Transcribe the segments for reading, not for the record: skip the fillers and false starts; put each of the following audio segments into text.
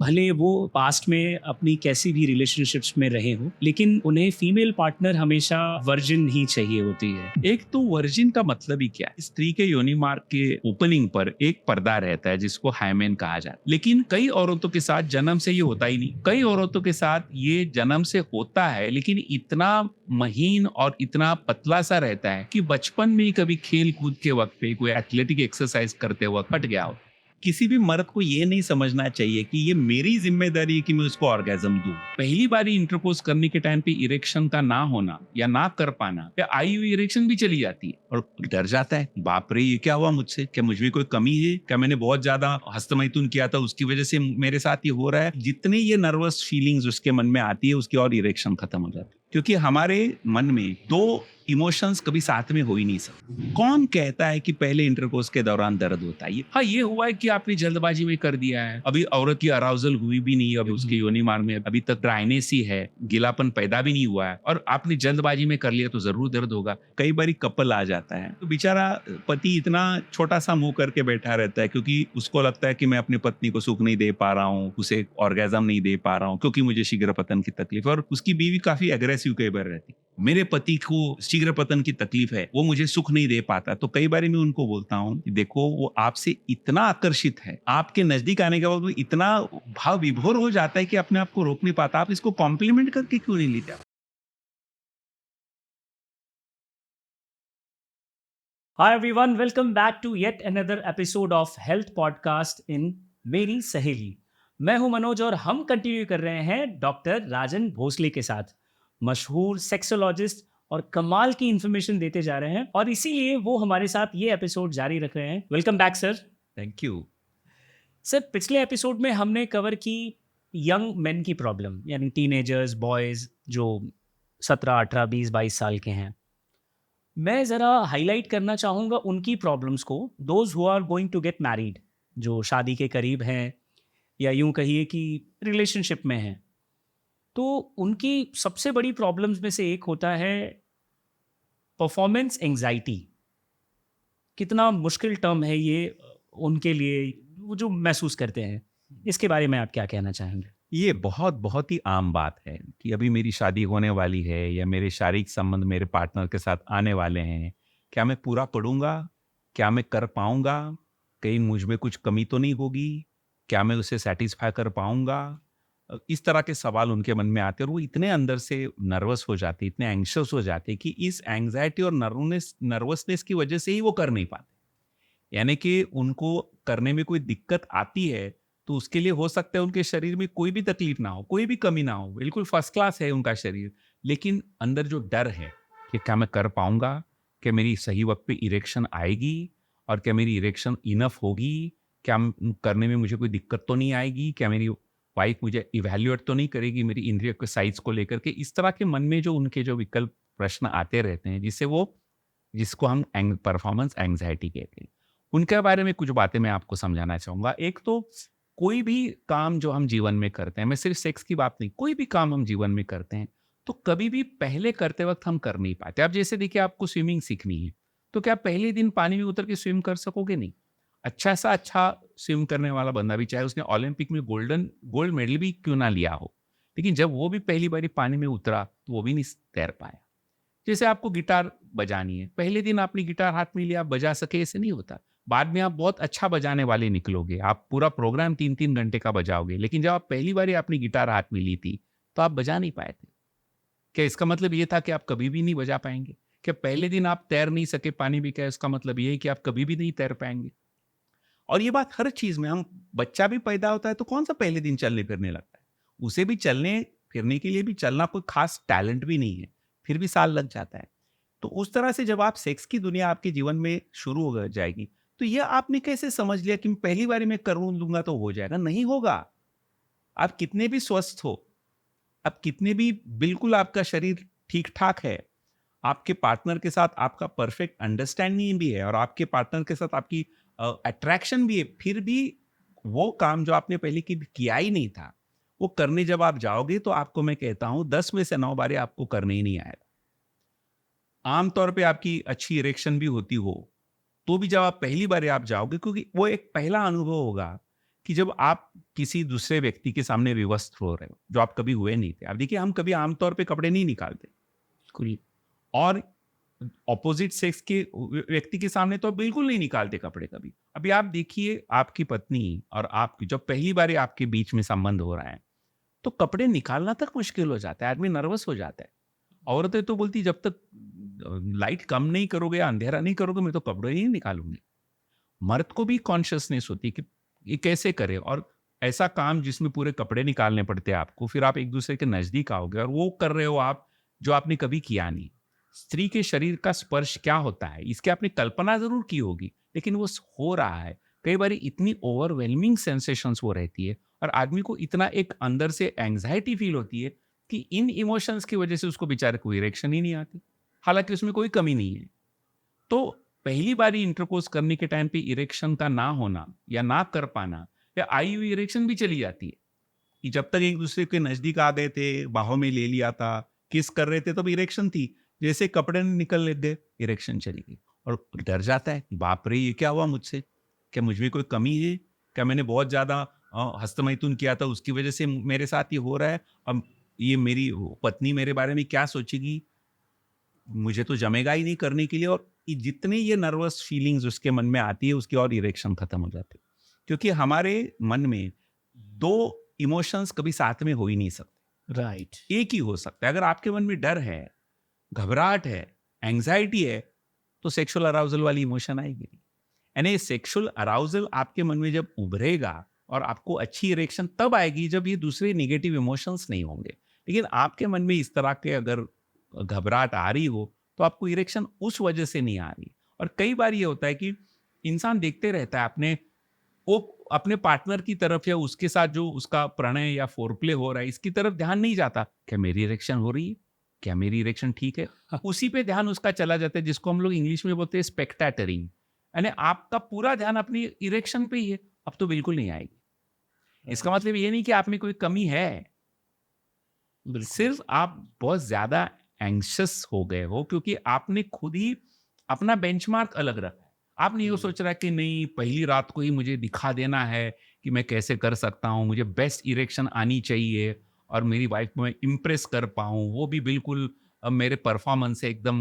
भले वो पास्ट में अपनी कैसी भी रिलेशनशिप्स में रहे हो, लेकिन उन्हें फीमेल पार्टनर हमेशा वर्जिन ही चाहिए होती है। एक तो वर्जिन का मतलब ही क्या है? स्त्री के योनि मार्ग के ओपनिंग पर एक पर्दा रहता है जिसको हाइमेन कहा जाता है, लेकिन कई औरतों के साथ जन्म से ये होता ही नहीं। कई औरतों के साथ ये जन्म से होता है, लेकिन इतना महीन और इतना पतला सा रहता है कि बचपन में ही कभी खेल कूद के वक्त पे कोई एथलेटिक एक्सरसाइज करते वक्त हट गया हो। किसी भी मर्द को ये नहीं समझना चाहिए कि ये मेरी जिम्मेदारी है कि मैं उसको ऑर्गेजम दूं। पहली बारी इंटरकोर्स करने के टाइम पे इरेक्शन का ना होना या ना कर पाना या आई हुई इरेक्शन भी चली जाती है और डर जाता है, बाप रे ये क्या हुआ मुझसे, क्या मुझ में कोई कमी है, क्या मैंने बहुत ज्यादा हस्तमैथुन किया था उसकी वजह से मेरे साथ ये हो रहा है। जितनी ये नर्वस फीलिंग्स उसके मन में आती है उसकी और इरेक्शन खत्म हो जाती है, क्योंकि हमारे मन में दो इमोशंस कभी साथ में हो ही नहीं सकते। कौन कहता है कि पहले इंटरकोर्स के दौरान दर्द होता है? हाँ, ये हुआ है कि आपने जल्दबाजी में कर दिया है, अभी औरत की अराउजल हुई भी नहीं, अभी उसके योनि मार्ग में अभी तक ड्राइनेस ही है, गीलापन पैदा भी नहीं हुआ है और आपने जल्दबाजी में कर लिया तो जरूर दर्द होगा। कई बार कपल आ जाता है तो बेचारा पति इतना छोटा सा मुंह करके बैठा रहता है क्योंकि उसको लगता है कि मैं अपनी पत्नी को सुख नहीं दे पा रहा हूँ, उसे ऑर्गेजम नहीं दे पा रहा हूँ क्योंकि मुझे शीघ्र पतन की तकलीफ है। और उसकी बीवी काफी एग्रेसिव कई बार रहती है, मेरे पति को शीघ्र पतन की तकलीफ है, वो मुझे सुख नहीं दे पाता। तो कई बार मैं उनको बोलता हूँ कि देखो वो आपसे इतना आकर्षित है, आपके नजदीक आने के बाद वो इतना भाव विभोर हो जाता है कि अपने आप को रोक नहीं पाता। आप इसको कॉम्प्लीमेंट करके क्यों नहीं लेते? Hi everyone, welcome back to yet another episode of health podcast in Meri Saheli. मैं हूं मनोज और हम कंटिन्यू कर रहे हैं डॉक्टर राजन भोसले के साथ, मशहूर सेक्सोलॉजिस्ट, और कमाल की इंफॉर्मेशन देते जा रहे हैं और इसीलिए वो हमारे साथ ये एपिसोड जारी रख रहे हैं। Welcome back sir. Thank you. Sir, पिछले एपिसोड में हमने कवर की यंग मेन की प्रॉब्लम, यानी टीनेजर्स बॉयज़ जो 17 18 20 22 साल के हैं। मैं ज़रा हाईलाइट करना चाहूँगा उनकी प्रॉब्लम्स को, those who are going to get married, जो शादी के करीब हैं या यूँ कहिए कि रिलेशनशिप में हैं। तो उनकी सबसे बड़ी प्रॉब्लम्स में से एक होता है परफॉर्मेंस एंग्जायटी। कितना मुश्किल टर्म है ये उनके लिए, वो जो महसूस करते हैं। इसके बारे में आप क्या कहना चाहेंगे? ये बहुत बहुत ही आम बात है कि अभी मेरी शादी होने वाली है या मेरे शारीरिक संबंध मेरे पार्टनर के साथ आने वाले हैं, क्या मैं पूरा पढ़ूंगा, क्या मैं कर पाऊंगा, कहीं मुझ में कुछ कमी तो नहीं होगी, क्या मैं उसे सेटिस्फाई कर पाऊंगा। इस तरह के सवाल उनके मन में आते हैं और वो इतने अंदर से नर्वस हो जाते, इतने एंग्शियस हो जाते कि इस एंग्जाइटी और नर्वसनेस की वजह से ही वो कर नहीं पाते। यानी कि उनको करने में कोई दिक्कत आती है तो उसके लिए हो सकता है उनके शरीर में कोई भी तकलीफ ना हो, कोई भी कमी ना हो, बिल्कुल फर्स्ट क्लास है उनका शरीर, लेकिन अंदर जो डर है कि क्या मैं कर पाऊंगा, क्या मेरी सही वक्त पे इरेक्शन आएगी और क्या मेरी इरेक्शन इनफ होगी, क्या करने में मुझे कोई दिक्कत तो नहीं आएगी, क्या मेरी वाइफ मुझे इवेल्युएट तो नहीं करेगी मेरी इंद्रिय के साइज को लेकर के। इस तरह के मन में जो उनके जो विकल्प प्रश्न आते रहते हैं जिससे वो, जिसको हम परफॉर्मेंस एंग्जाइटी कहते हैं, उनके बारे में कुछ बातें मैं आपको समझाना चाहूँगा। एक तो कोई भी काम जो हम जीवन में करते हैं, मैं सिर्फ सेक्स की बात नहीं, कोई भी काम हम जीवन में करते हैं, तो कभी भी पहले करते वक़्त हम कर नहीं पाते। अब जैसे देखिए आपको स्विमिंग सीखनी है, तो क्या पहले दिन पानी में उतर के स्विम कर सकोगे? नहीं। अच्छा सा अच्छा स्विम करने वाला बंदा भी, चाहे उसने ओलंपिक में गोल्ड मेडल भी क्यों ना लिया हो, लेकिन जब वो भी पहली बारी पानी में उतरा, तो वो भी नहीं तैर पाया। जैसे आपको गिटार बजानी है, पहले दिन आपने गिटार हाथ में लिया, आप बजा सके, ऐसे नहीं होता। बाद में आप बहुत अच्छा बजाने वाले निकलोगे, आप पूरा प्रोग्राम 3-3 घंटे का बजाओगे, लेकिन जब आप पहली बार अपनी गिटार हाथ में ली थी, तो आप बजा नहीं पाए थे। क्या इसका मतलब ये था कि आप कभी भी नहीं बजा पाएँगे? क्या पहले दिन आप तैर नहीं सके पानी में, क्या इसका मतलब ये है कि आप कभी भी नहीं तैर पाएँगे? और ये बात हर चीज़ में, हम बच्चा भी पैदा होता है तो कौन-सा पहले दिन चलने-फिरने लगता है? उसे भी चलने-फिरने के लिए भी चलना कोई खास टैलेंट भी नहीं है, फिर भी साल लग जाता है। तो उस तरह से जब आप सेक्स की दुनिया आपके जीवन में शुरू हो जाएगी, तो ये आपने कैसे समझ लिया कि पहली बारी में कर लूँगा तो हो जाएगा? नहीं होगा। आप कितने भी स्वस्थ हो, आप कितने भी बिल्कुल आपका शरीर ठीक-ठाक है, आपके पार्टनर के साथ आपका परफेक्ट अंडरस्टैंडिंग भी है और आपके पार्टनर के साथ आपकी अट्रैक्शन भी है, फिर भी वो काम जो आपने पहले किया ही नहीं था, वो करने जब आप जाओगे तो आपको मैं कहता हूँ 10 में से 9 बारी आपको करने ही नहीं आएगा। आम तौर पे आपकी अच्छी इरेक्शन भी होती हो, तो भी जब आप पहली बार आप जाओगे, क्योंकि वो एक पहला अनुभव होगा कि जब आप किसी दूसरे व्यक्ति के सामने विवस्त्र हो रहे हो, जो आप कभी हुए नहीं थे। अब देखिए, हम कभी आमतौर पे कपड़े नहीं निकालते, बिल्कुल। और ऑपोजिट सेक्स के व्यक्ति के सामने तो आप बिल्कुल नहीं निकालते कपड़े कभी। अभी आप देखिए, आपकी पत्नी और आपकी जब पहली बार आपके बीच में संबंध हो रहा है, तो कपड़े निकालना तक मुश्किल हो जाता है, आदमी नर्वस हो जाता है। औरतें तो बोलती, जब तक लाइट कम नहीं करोगे या अंधेरा नहीं करोगे, मैं तो कपड़े ही नहीं निकालूंगी। मर्द को भी कॉन्शियसनेस होती है कि ये कैसे करे, और ऐसा काम जिसमें पूरे कपड़े निकालने पड़ते हैं आपको, फिर आप एक दूसरे के नजदीक आओगे और वो कर रहे हो आप जो आपने कभी किया नहीं। स्त्री के शरीर का स्पर्श क्या होता है, इसकी आपने कल्पना जरूर की होगी, लेकिन वो हो रहा है। कई बार इतनी ओवरवेलमिंग सेंसेशंस वो रहती है, और आदमी को इतना एक अंदर से एंग्जाइटी फील होती है कि इन इमोशंस की वजह से उसको बेचारे को इरेक्शन ही नहीं आती, हालांकि उसमें कोई कमी नहीं है। तो पहली बारी इंटरकोर्स करने के टाइम पे इरेक्शन का ना होना या ना कर पाना, या आई हुई इरेक्शन भी चली जाती है कि जब तक एक दूसरे के नजदीक आ गए थे, बाहों में ले लिया था, किस कर रहे थे, तब इरेक्शन थी। जैसे कपड़े निकल ले गए, इरेक्शन चली गई, और डर जाता है, बाप रे ये क्या हुआ मुझसे, क्या मुझ में कोई कमी है, क्या मैंने बहुत ज्यादा हस्तमैथुन किया था, उसकी वजह से मेरे साथ ये हो रहा है। अब ये मेरी पत्नी मेरे बारे में क्या सोचेगी, मुझे तो जमेगा ही नहीं करने के लिए। और जितने ये नर्वस फीलिंग्स उसके मन में आती है, उसकी और इरेक्शन खत्म हो जाती है, क्योंकि हमारे मन में दो इमोशंस कभी साथ में हो ही नहीं सकते, राइट। एक ही हो सकता है। अगर आपके मन में डर है, घबराहट है, एंग्जाइटी है, तो सेक्सुअल अराउजल वाली इमोशन आएगी नहीं। यानी सेक्सुअल अराउजल आपके मन में जब उभरेगा, और आपको अच्छी इरेक्शन तब आएगी जब ये दूसरे नेगेटिव इमोशंस नहीं होंगे। लेकिन आपके मन में इस तरह के अगर घबराहट आ रही हो, तो आपको इरेक्शन उस वजह से नहीं आ रही। और कई बार ये होता है कि इंसान देखते रहता है वो अपने पार्टनर की तरफ, या उसके साथ जो उसका प्रणय या फोरप्ले हो रहा है, इसकी तरफ ध्यान नहीं जाता। क्या मेरी इरेक्शन हो रही है, क्या मेरी इरेक्शन ठीक है, उसी पे ध्यान उसका चला जाता है, जिसको हम लोग इंग्लिश में बोलते हैं स्पेक्टेटरिंग। यानी आपका पूरा ध्यान अपनी इरेक्शन पे ही है। अब तो बिल्कुल नहीं आएगी। इसका मतलब ये नहीं कि आप में कोई कमी है, बिल्कुल। सिर्फ आप बहुत ज्यादा एंग्शियस हो गए हो, क्योंकि आपने खुद ही अपना बेंचमार्क अलग रखा है। आपने ये सोच रहा है कि नहीं, पहली रात को ही मुझे दिखा देना है कि मैं कैसे कर सकता हूँ, मुझे बेस्ट इरेक्शन आनी चाहिए, और मेरी वाइफ को मैं इम्प्रेस कर पाऊँ, वो भी बिल्कुल मेरे परफॉर्मेंस से एकदम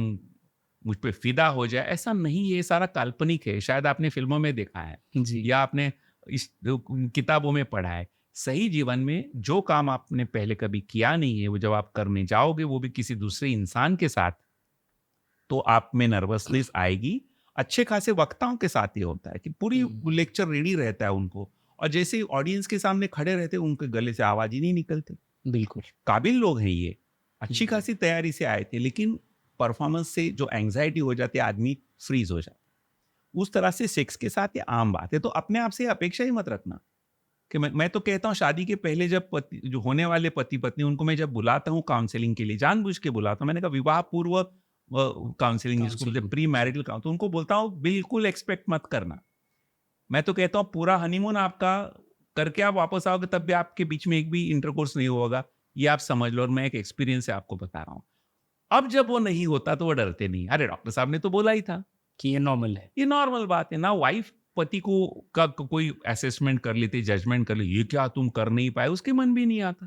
मुझ पे फिदा हो जाए। ऐसा नहीं है, ये सारा काल्पनिक है। शायद आपने फिल्मों में देखा है, जी। या आपने इस किताबों में पढ़ा है। सही जीवन में जो काम आपने पहले कभी किया नहीं है, वो जब आप करने जाओगे, वो भी किसी दूसरे इंसान के साथ, तो आप में नर्वसनेस आएगी। अच्छे खासे वक्ताओं के साथ ये होता है कि पूरी लेक्चर रेडी रहता है उनको, और जैसे ही ऑडियंस के सामने खड़े रहते हैं, उनके गले से आवाज ही नहीं निकलती। बिल्कुल। काबिल लोग हैं ये, अच्छी जी। खासी तैयारी से आए थे, लेकिन परफॉर्मेंस से जो एंग्जाइटी हो जाती है, आदमी फ्रीज हो जाता है। उस तरह से सेक्स के साथ ये आम बात है। तो अपने आप से अपेक्षा ही मत रखना कि मैं तो कहता हूँ, शादी के पहले जब जो होने वाले पति पत्नी, उनको मैं जब बुलाता हूँ काउंसलिंग के लिए, जानबूझ के बुलाता हूँ। मैंने कहा विवाह पूर्व काउंसलिंग, जिसको बोलते प्री मैरिटल काउंसलिंग, तो उनको बोलता हूँ बिल्कुल एक्सपेक्ट मत करना। मैं तो कहता हूँ पूरा हनीमून आपका करके आप वापस आओगे, तब भी आपके बीच में एक भी इंटरकोर्स नहीं होगा, ये आप समझ लो। और मैं एक एक्सपीरियंस से आपको बता रहा हूँ। अब जब वो नहीं होता तो वो डरते नहीं, अरे डॉक्टर साहब ने तो बोला ही था। कि ये नॉर्मल है। ये नॉर्मल बात है ना। वाइफ पति को कोई असेसमेंट कर लेती, जजमेंट कर ली, ये क्या तुम कर नहीं पाए, उसके मन भी नहीं आता,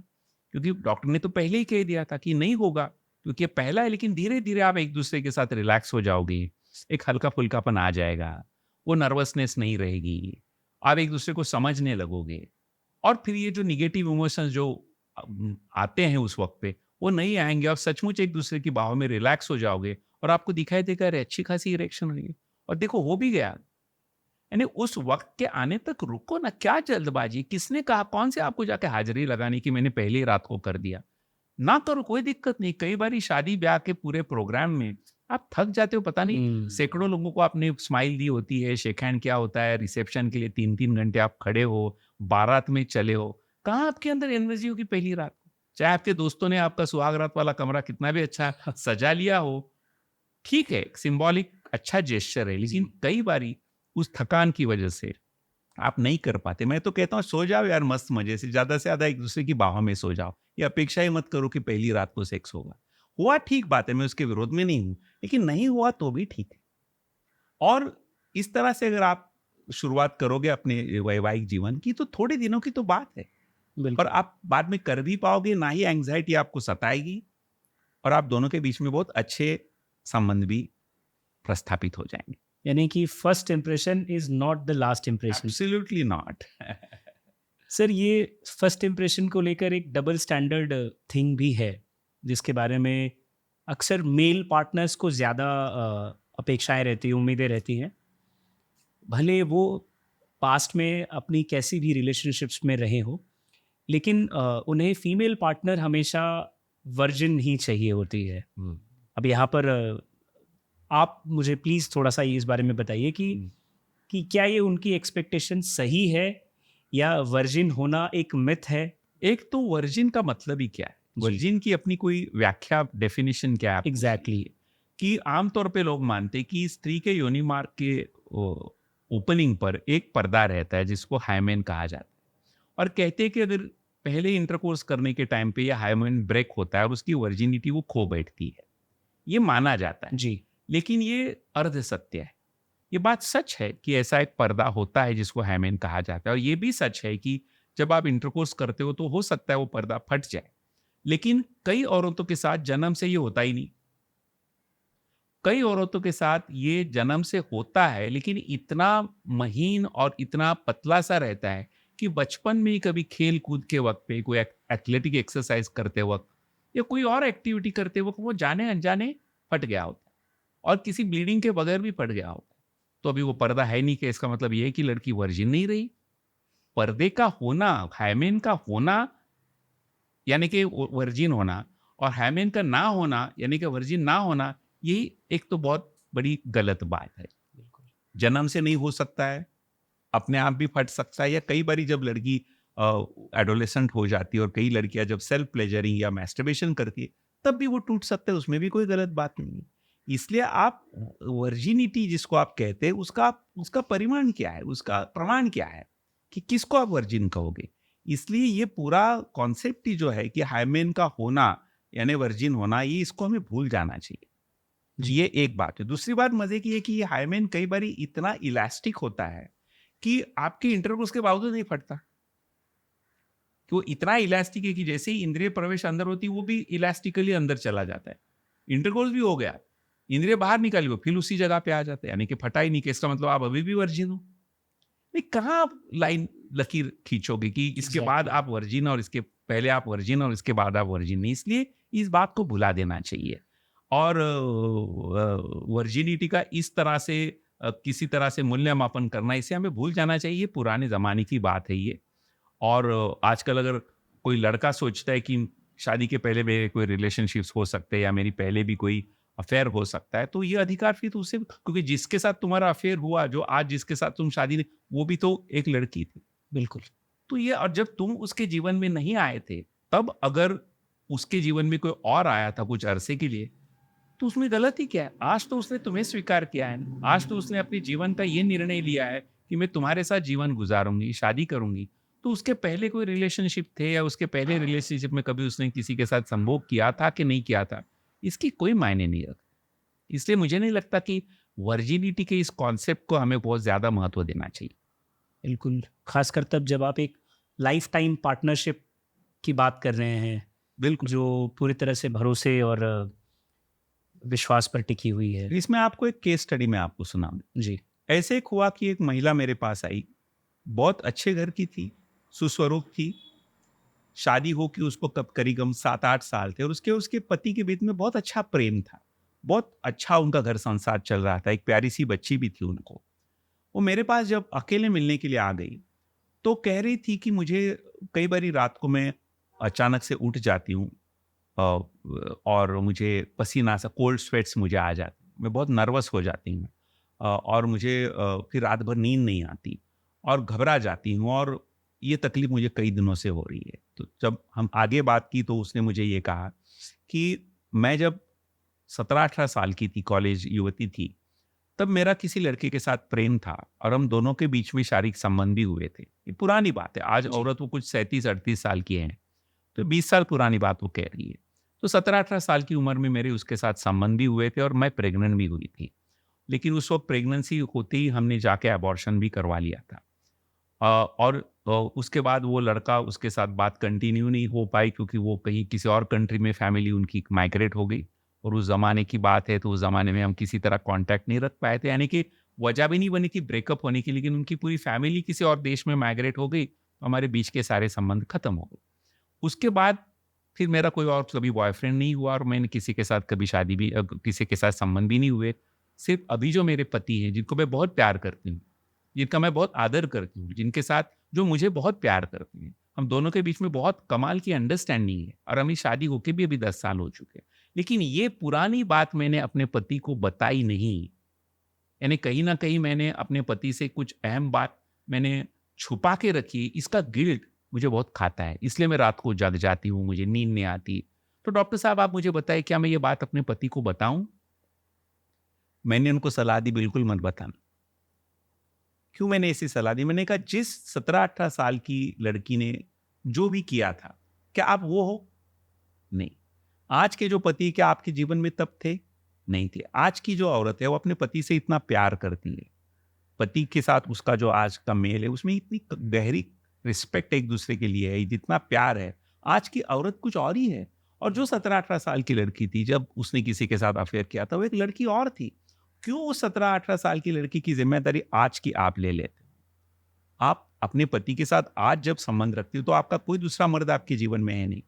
क्योंकि डॉक्टर ने तो पहले ही कह दिया था कि नहीं होगा, क्योंकि ये पहला है। लेकिन धीरे धीरे आप एक दूसरे के साथ रिलैक्स हो जाओगे, एक हल्का फुल्कापन आ जाएगा, वो नर्वसनेस नहीं रहेगी, आप एक दूसरे को समझने लगोगे, और फिर ये जो निगेटिव इमोशंस जो आते हैं उस वक्त पे, वो नहीं आएंगे। आप सचमुच एक दूसरे की बाहों में रिलैक्स हो जाओगे, और आपको दिखाई देगा अरे अच्छी खासी इरेक्शन हुई है, और देखो हो भी गया। यानी उस वक्त के आने तक रुको ना, क्या जल्दबाजी, किसने कहा, कौन से आपको जाके हाजिरी लगानी कि मैंने पहले ही रात को कर दिया। ना करो, कोई दिक्कत नहीं। कई बार शादी ब्याह के पूरे प्रोग्राम में आप थक जाते हो, पता नहीं सैकड़ों लोगों को आपने स्माइल दी होती है, शेक हैंड किया होता है, रिसेप्शन के लिए 3-3 घंटे आप खड़े हो, बारात में चले हो, कहाँ आपके अंदर एनर्जी होगी पहली रात को। चाहे आपके दोस्तों ने आपका सुहाग रात वाला कमरा कितना भी अच्छा सजा लिया हो, ठीक है, सिंबॉलिक अच्छा जेस्चर है, लेकिन कई बारी उस थकान की वजह से आप नहीं कर पाते। मैं तो कहता हूँ सो जाओ यार, मस्त मजे से ज्यादा एक दूसरे की बाहों में सो जाओ। ये अपेक्षा ही मत करो कि पहली रात को सेक्स होगा। हुआ ठीक बात है, मैं उसके विरोध में नहीं हूं, लेकिन नहीं हुआ तो भी ठीक है। और इस तरह से अगर आप शुरुआत करोगे अपने वैवाहिक जीवन की तो थोड़े दिनों की तो बात है, और बिल्कुल। आप बाद में कर भी पाओगे, ना ही एंग्जाइटी आपको सताएगी, और आप दोनों के बीच में बहुत अच्छे संबंध भी प्रस्थापित हो जाएंगे। यानी कि first impression is not the last impression. Absolutely not. Sir, ये फर्स्ट इंप्रेशन को लेकर एक डबल स्टैंडर्ड थिंग भी है, जिसके बारे में अक्सर मेल पार्टनर्स को ज़्यादा अपेक्षाएँ रहती हैं, उम्मीदें रहती हैं। भले वो पास्ट में अपनी कैसी भी रिलेशनशिप्स में रहे हों, लेकिन उन्हें फीमेल पार्टनर हमेशा वर्जिन ही चाहिए होती है। अब यहाँ पर आप मुझे प्लीज़ थोड़ा-सा इस बारे में बताइए कि क्या ये उनकी एक्सपेक्टेशन सही है या वर्जिन होना एक मिथ है? एक तो वर्जिन का मतलब ही क्या है? जी। वर्जिन की अपनी कोई व्याख्या, डेफिनेशन क्या है आप एग्ज़ैक्टली। कि आमतौर पे लोग मानते हैं कि स्त्री के योनि मार्ग के ओपनिंग पर एक पर्दा रहता है जिसको हाइमेन कहा जाता है, और कहते हैं कि अगर पहले इंटरकोर्स करने के टाइम पे ये हाइमेन ब्रेक होता है और उसकी वर्जिनिटी वो खो बैठती है, ये माना जाता है। जी। लेकिन ये अर्ध सत्य है। ये बात सच है कि ऐसा एक पर्दा होता है जिसको हाइमेन कहा जाता है, और ये भी सच है कि जब आप इंटरकोर्स करते हो तो हो सकता है वो पर्दा फट जाए, लेकिन कई औरतों के साथ जन्म से ये होता ही नहीं। कई औरतों के साथ ये जन्म से होता है, लेकिन इतना महीन और इतना पतला सा रहता है कि बचपन में ही कभी खेल कूद के वक्त पे, कोई एथलेटिक एक्सरसाइज करते वक्त या कोई और एक्टिविटी करते वक्त वो जाने अनजाने फट गया होता है, और किसी ब्लीडिंग के बगैर भी फट गया होता है। तो अभी वो पर्दा है नहीं कि इसका मतलब ये है कि लड़की वर्जिन नहीं रही। पर्दे का होना, हाइमेन का होना यानी कि वर्जिन होना, और हाइमेन का ना होना यानी कि वर्जिन ना होना, यही एक तो बहुत बड़ी गलत बात है। बिल्कुल। जन्म से नहीं हो सकता है, अपने आप भी फट सकता है, या कई बारी जब लड़की एडोलेसेंट हो जाती है और कई लड़कियां जब सेल्फ प्लेजरिंग या मैस्टरबेशन करती है तब भी वो टूट सकता है, उसमें भी कोई गलत बात नहीं है। इसलिए आप वर्जिनिटी जिसको आप कहते हैं उसका परिमाण क्या है, उसका प्रमाण क्या है कि किसको आप वर्जिन कहोगे। इसलिए ये पूरा कॉन्सेप्ट ही जो है कि हाइमेन का होना यानी वर्जिन होना, ये इसको हमें भूल जाना चाहिए। जी। ये एक बात है। दूसरी बात मजे की है कि ये हाइमेन कई बार इतना इलास्टिक होता है कि आपके इंटरकोर्स के बावजूद नहीं फटता, कि वो इतना इलास्टिक है कि जैसे ही इंद्रिय प्रवेश अंदर होती है वो भी इलास्टिकली अंदर चला जाता है। इंटरकोर्स भी हो गया, इंद्रिय बाहर निकाली, वो फिर उसी जगह पे आ जाता है, यानी कि फटा ही नहीं, कि इसका मतलब आप अभी भी वर्जिन हो। नहीं, कहाँ आप लाइन लकीर खींचोगे कि इसके बाद एग्जैक्टली। आप वर्जिन और इसके पहले आप वर्जिन और इसके बाद आप वर्जिन नहीं। इसलिए इस बात को भुला देना चाहिए, और वर्जिनिटी का इस तरह से किसी तरह से मूल्यमापन करना, इसे हमें भूल जाना चाहिए। पुराने ज़माने की बात है ये। और आजकल अगर कोई लड़का सोचता है कि शादी के पहले मेरे कोई रिलेशनशिप्स हो सकते हैं या मेरी पहले भी कोई अफेयर हो सकता है, तो ये अधिकार फिर तो उसे, क्योंकि जिसके साथ तुम्हारा अफेयर हुआ, जो आज जिसके साथ तुम शादी नहीं, वो भी तो एक लड़की थी। बिल्कुल। तो ये, और जब तुम उसके जीवन में नहीं आए थे, तब अगर उसके जीवन में कोई और आया था कुछ अरसे के लिए, तो उसमें गलती क्या है? आज तो उसने तुम्हें स्वीकार किया है ना। आज तो उसने अपने जीवन का ये निर्णय लिया है कि मैं तुम्हारे साथ जीवन गुजारूंगी, शादी करूंगी। तो उसके पहले कोई रिलेशनशिप थे या उसके पहले रिलेशनशिप में कभी उसने किसी के साथ संभोग किया था कि नहीं किया था, इसकी कोई मायने नहीं रखता। इसलिए मुझे नहीं लगता कि वर्जिनिटी के इस कॉन्सेप्ट को हमें बहुत ज्यादा महत्व देना चाहिए। बिल्कुल, खासकर तब जब आप एक लाइफ टाइम पार्टनरशिप की बात कर रहे हैं, बिल्कुल। जो पूरी तरह से भरोसे और विश्वास पर टिकी हुई है। इसमें आपको एक केस स्टडी में आपको सुनाऊं। जी। ऐसे एक हुआ कि एक महिला मेरे पास आई, बहुत अच्छे घर की थी, सुस्वरूप थी, शादी हो कि उसको कब करीब 7-8 साल थे, और उसके उसके पति के बीच में बहुत अच्छा प्रेम था, बहुत अच्छा उनका घर संसार चल रहा था, एक प्यारी सी बच्ची भी थी उनको। वो मेरे पास जब अकेले मिलने के लिए आ गई तो कह रही थी कि मुझे कई बारी रात को मैं अचानक से उठ जाती हूँ, और मुझे पसीना सा, कोल्ड स्वेट्स मुझे आ जाती, मैं बहुत नर्वस हो जाती हूँ, और मुझे फिर रात भर नींद नहीं आती और घबरा जाती हूँ, और ये तकलीफ मुझे कई दिनों से हो रही है। तो जब हम आगे बात की तो उसने मुझे ये कहा कि मैं जब 17-18 साल की थी, कॉलेज युवती थी, तब मेरा किसी लड़के के साथ प्रेम था और हम दोनों के बीच में शारीरिक संबंध भी हुए थे। ये पुरानी बात है, आज जी। औरत वो कुछ 37-38 साल की है, तो 20 साल पुरानी बात वो कह रही है। तो 17-18 साल की उम्र में मेरे उसके साथ संबंध भी हुए थे और मैं प्रेग्नेंट भी हुई थी, लेकिन उस वक्त प्रेगनेंसी होते ही हमने जाके अबॉर्शन भी करवा लिया था। और उसके बाद वो लड़का, उसके साथ बात कंटिन्यू नहीं हो पाई क्योंकि वो कहीं किसी और कंट्री में फैमिली उनकी माइग्रेट हो गई, और उस ज़माने की बात है तो उस ज़माने में हम किसी तरह कांटेक्ट नहीं रख पाए थे, यानी कि वजह भी नहीं बनी थी ब्रेकअप होने की, लेकिन उनकी पूरी फैमिली किसी और देश में माइग्रेट हो गई, तो हमारे बीच के सारे संबंध खत्म हो गए। उसके बाद फिर मेरा कोई और कभी बॉयफ्रेंड नहीं हुआ, और मैंने किसी के साथ कभी शादी भी किसी के साथ संबंध भी नहीं हुए। सिर्फ अभी जो मेरे पति हैं, जिनको मैं बहुत प्यार करती हूँ, जिनका मैं बहुत आदर करती हूँ, जिनके साथ जो मुझे बहुत प्यार करती हैं, हम दोनों के बीच में बहुत कमाल की अंडरस्टैंडिंग है, और हमें शादी होके भी अभी 10 साल हो चुके हैं। लेकिन ये पुरानी बात मैंने अपने पति को बताई नहीं। यानी कहीं न कहीं मैंने अपने पति से कुछ अहम बात मैंने छुपा के रखी, इसका गिल्ट मुझे बहुत खाता है, इसलिए मैं रात को जग जाती हूँ, मुझे नींद नहीं आती। तो डॉक्टर साहब, आप मुझे बताइए, क्या मैं ये बात अपने पति को बताऊँ? मैंने उनको सलाह दी, बिल्कुल मत बताना। क्यों मैंने ऐसी सलाह दी? मैंने कहा जिस 17-18 साल की लड़की ने जो भी किया था, क्या आप वो हो? नहीं। आज के जो पति क्या आपके जीवन में तब थे? नहीं थे। आज की जो औरत है वो अपने पति से इतना प्यार करती है, पति के साथ उसका जो आज का मेल है उसमें इतनी गहरी रिस्पेक्ट एक दूसरे के लिए है, जितना प्यार है, आज की औरत कुछ और ही है। और जो 17-18 साल की लड़की थी, जब उसने किसी के साथ अफेयर किया था, वो एक लड़की और थी। क्यों उस 17-18 साल की लड़की की जिम्मेदारी आज की आप ले लेते? आप अपने पति के साथ आज जब संबंध रखते हो तो आपका कोई दूसरा मर्द आपके जीवन में है नहीं,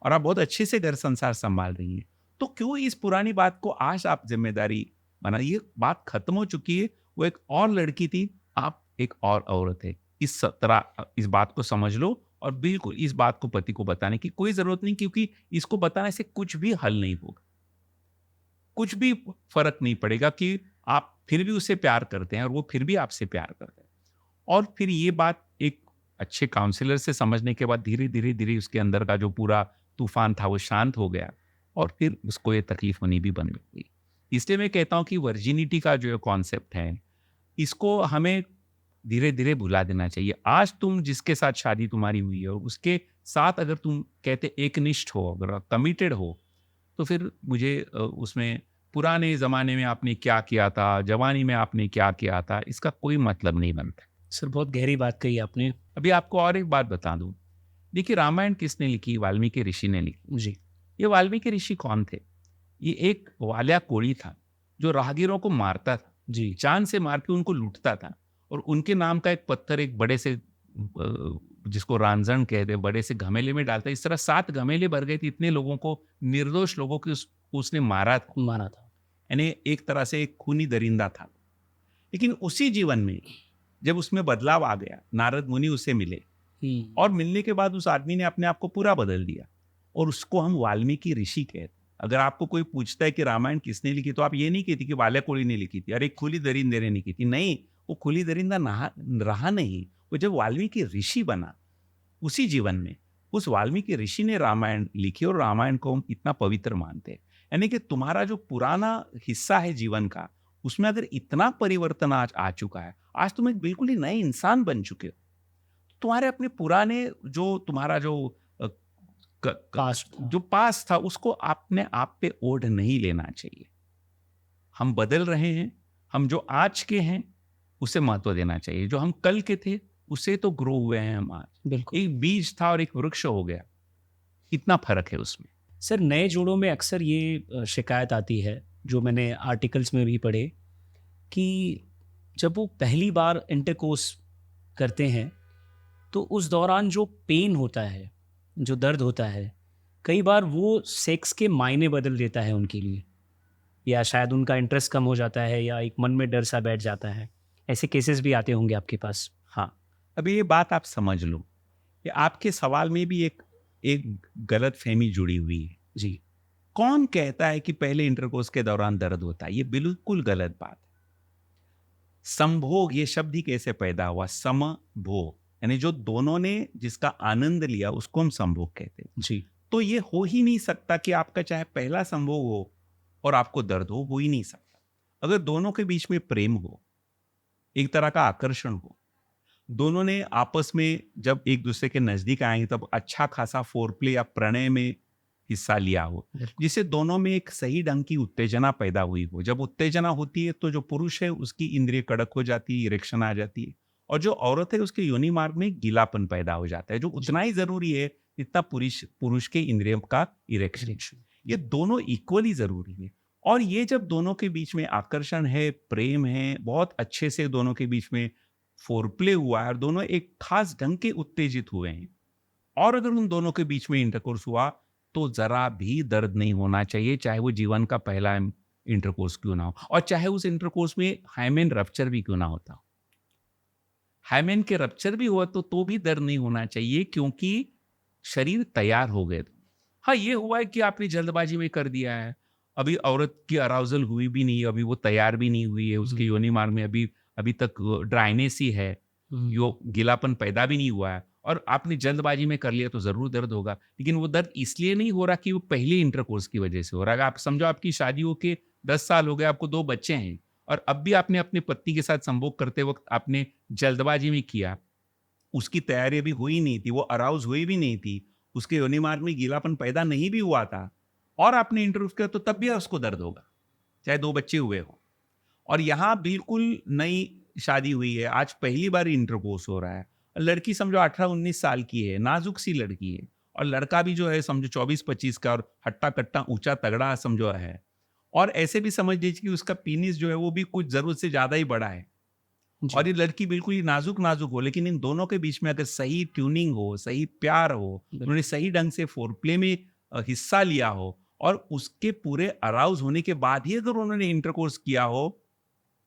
और आप बहुत अच्छे से घर संसार संभाल रही हैं। तो क्यों इस पुरानी बात को आज आप जिम्मेदारी बना? ये बात खत्म हो चुकी है। वो एक और लड़की थी, आप एक और औरत है। इस बात को समझ लो, और बिल्कुल इस बात को पति को बताने की कोई जरूरत नहीं, क्योंकि इसको बताने से कुछ भी हल नहीं होगा, कुछ भी फर्क नहीं पड़ेगा कि आप फिर भी उसे प्यार करते हैं और वो फिर भी आपसे प्यार करते हैं। और फिर ये बात एक अच्छे काउंसलर से समझने के बाद धीरे धीरे धीरे उसके अंदर का जो पूरा तूफान था वो शांत हो गया, और फिर उसको ये तकलीफ होनी भी बंद हो गई। इसलिए मैं कहता हूँ कि वर्जिनिटी का जो कॉन्सेप्ट है, इसको हमें धीरे धीरे भुला देना चाहिए। आज तुम जिसके साथ शादी तुम्हारी हुई है, और उसके साथ अगर तुम कहते एकनिष्ठ हो, अगर कमिटेड हो, तो फिर मुझे उसमें पुराने ज़माने में आपने क्या किया था, जवानी में आपने क्या किया था, इसका कोई मतलब नहीं बनता। सर बहुत गहरी बात कही आपने। अभी आपको और एक बात बता दूं। देखिए, रामायण किसने लिखी? वाल्मीकि ऋषि ने लिखी। जी। ये वाल्मीकि ऋषि कौन थे? ये एक वालिया कोड़ी था जो राहगीरों को मारता था, जी। चांद से मार के उनको लूटता था, और उनके नाम का एक पत्थर एक बड़े से जिसको रांझण कहते हैं, बड़े से घमेले में डालता। इस तरह 7 घमेले भर गए थे, इतने लोगों को, निर्दोष लोगों को उसने मारा था। माना था। यानी एक तरह से एक खूनी दरिंदा था। लेकिन उसी जीवन में जब उसमें बदलाव आ गया, नारद मुनि उसे मिले, और मिलने के बाद उस आदमी ने अपने आप को पूरा बदल दिया, और उसको हम वाल्मीकि ऋषि कहते हैं। अगर आपको कोई पूछता है कि रामायण किसने लिखी, तो आप ये नहीं कहती कि वाल्या कोड़ी ने लिखी थी, अरे खुली दरिंदे ने लिखी थी। नहीं, वो खुली दरिंदा रहा नहीं। वो जब वाल्मीकि ऋषि बना, उसी जीवन में उस वाल्मीकि ऋषि ने रामायण लिखी, और रामायण को हम इतना पवित्र मानते हैं। यानी कि तुम्हारा जो पुराना हिस्सा है जीवन का, उसमें अगर इतना परिवर्तन आज आ चुका है, आज तुम एक बिल्कुल ही नए इंसान बन चुके हो, तुम्हारे अपने पुराने जो तुम्हारा जो पास्ट जो पास था, उसको अपने आप पे ओढ़ नहीं लेना चाहिए। हम बदल रहे हैं, हम जो आज के हैं उसे महत्व देना चाहिए। जो हम कल के थे उसे तो ग्रो हुए हैं हम आज। बिल्कुल। एक बीज था और एक वृक्ष हो गया, इतना फर्क है उसमें। सर नए जोड़ों में अक्सर ये शिकायत आती है, जो मैंने आर्टिकल्स में भी पढ़े, कि जब वो पहली बार इंटरकोर्स करते हैं तो उस दौरान जो पेन होता है, जो दर्द होता है, कई बार वो सेक्स के मायने बदल देता है उनके लिए, या शायद उनका इंटरेस्ट कम हो जाता है, या एक मन में डर सा बैठ जाता है। ऐसे केसेस भी आते होंगे आपके पास। हाँ, अभी ये बात आप समझ लो कि आपके सवाल में भी एक गलत फहमी जुड़ी हुई है। जी। कौन कहता है कि पहले इंटरकोर्स के दौरान दर्द होता है? ये बिल्कुल गलत बात है। संभोग ये शब्द ही कैसे पैदा हुआ? समभोग, यानी जो दोनों ने जिसका आनंद लिया उसको हम संभोग कहते हैं। जी। तो ये हो ही नहीं सकता कि आपका चाहे पहला संभोग हो और आपको दर्द हो ही नहीं सकता। अगर दोनों के बीच में प्रेम हो, एक तरह का आकर्षण हो, दोनों ने आपस में जब एक दूसरे के नजदीक आए तब अच्छा खासा फोरप्ले या प्रणय में हिस्सा लिया हो, बिल्कुल। जिससे दोनों में एक सही ढंग की उत्तेजना पैदा हुई हो। जब उत्तेजना होती है तो जो पुरुष है उसकी इंद्रिय कड़क हो जाती है, इरेक्शन आ जाती है, और जो औरत है उसके योनि मार्ग में गीलापन पैदा हो जाता है, जो जी। उतना ही जरूरी है जितना पुरुष पुरुष के इंद्रियों का इरेक्शन। डायरेक्शन। ये दोनों इक्वली जरूरी है। और ये जब दोनों के बीच में आकर्षण है, प्रेम है, बहुत अच्छे से दोनों के बीच में फोरप्ले हुआ है और दोनों एक खास ढंग के उत्तेजित हुए हैं, और अगर उन दोनों के बीच में इंटरकोर्स हुआ तो जरा भी दर्द नहीं होना चाहिए, चाहे वो जीवन का पहला इंटरकोर्स क्यों ना हो, और चाहे उस इंटरकोर्स में हाइमेन रप्चर भी क्यों ना होता हो। हाइमेन के रप्चर भी हुआ तो भी दर्द नहीं होना चाहिए, क्योंकि शरीर तैयार हो गए। हाँ, ये हुआ है कि आपने जल्दबाजी में कर दिया है, अभी औरत की अराउजल हुई भी नहीं, अभी वो तैयार भी नहीं हुई है, उसके योनि मार्ग में अभी अभी तक ड्राइनेस ही है, यो गीलापन पैदा भी नहीं हुआ है, और आपने जल्दबाजी में कर लिया तो जरूर दर्द होगा। लेकिन वो दर्द इसलिए नहीं हो रहा कि वो पहले इंटरकोर्स की वजह से हो रहा है। आप समझो आपकी शादी होके 10 साल हो गए, आपको 2 बच्चे हैं, और अब भी आपने अपनी पत्नी के साथ संभोग करते वक्त आपने जल्दबाजी में किया, उसकी तैयारी अभी हुई नहीं थी, वो अराउज हुई भी नहीं थी, उसके योनि मार्ग में गीलापन पैदा नहीं भी हुआ था, और आपने इंटरव्यू किया, तो तब भी उसको दर्द होगा, चाहे 2 बच्चे हुए हो। और यहाँ बिल्कुल नई शादी हुई है, आज पहली बार इंटरकोर्स हो रहा है, लड़की समझो 18-19 साल की है, नाजुक सी लड़की है, और लड़का भी जो है समझो 24-25 का, और हट्टा कट्टा ऊंचा तगड़ा समझो है, और ऐसे भी समझ लीजिए कि उसका पीनिस जो है वो भी कुछ जरूरत से ज्यादा ही बड़ा है, जी। और ये लड़की बिल्कुल ही नाजुक नाजुक हो। लेकिन इन दोनों के बीच में अगर सही ट्यूनिंग हो, सही प्यार हो, उन्होंने सही ढंग से फोरप्ले में हिस्सा लिया हो, और उसके पूरे अराउज होने के बाद ही अगर उन्होंने इंटरकोर्स किया हो,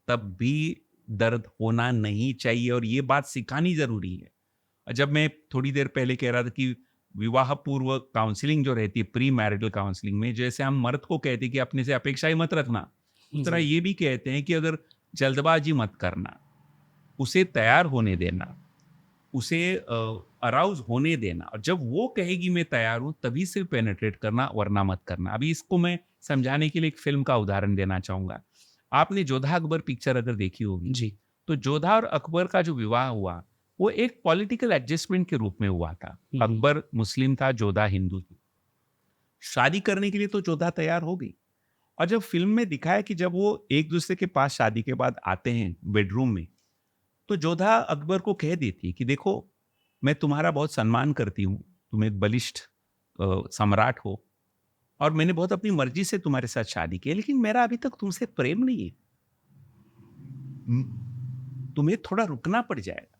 तब भी दर्द होना नहीं चाहिए, और ये बात सिखानी जरूरी है। जब मैं थोड़ी देर पहले कह रहा था कि विवाह पूर्व काउंसलिंग जो रहती है, प्री मैरिटल काउंसलिंग में, जैसे हम मर्द को कहते हैं कि अपने से अपेक्षाएं मत रखना, उस तरह जी। ये भी कहते हैं कि अगर जल्दबाजी मत करना, उसे तैयार होने देना, उसे अराउज होने देना, और जब वो कहेगी मैं तैयार हूं तभी से पेनिट्रेट करना, वरना मत करना। अभी इसको मैं समझाने के लिए एक फिल्म का उदाहरण देना चाहूंगा। आपने जोधा अकबर पिक्चर अगर देखी होगी, जी। तो जोधा और अकबर का जो विवाह हुआ वो एक पॉलिटिकल एडजस्टमेंट के रूप में हुआ था। अकबर मुस्लिम था, जोधा हिंदू थी। शादी करने के लिए तो जोधा तैयार हो गई, और जब फिल्म में दिखाया कि जब वो एक दूसरे के पास शादी के बाद आते हैं बेडरूम में, तो जोधा अकबर को कह देती है कि देखो, मैं तुम्हारा बहुत सम्मान करती हूँ, तुम एक बलिष्ठ सम्राट हो, और मैंने बहुत अपनी मर्जी से तुम्हारे साथ शादी की है, लेकिन मेरा अभी तक तुमसे प्रेम नहीं है। तुम्हें थोड़ा रुकना पड़ जाएगा।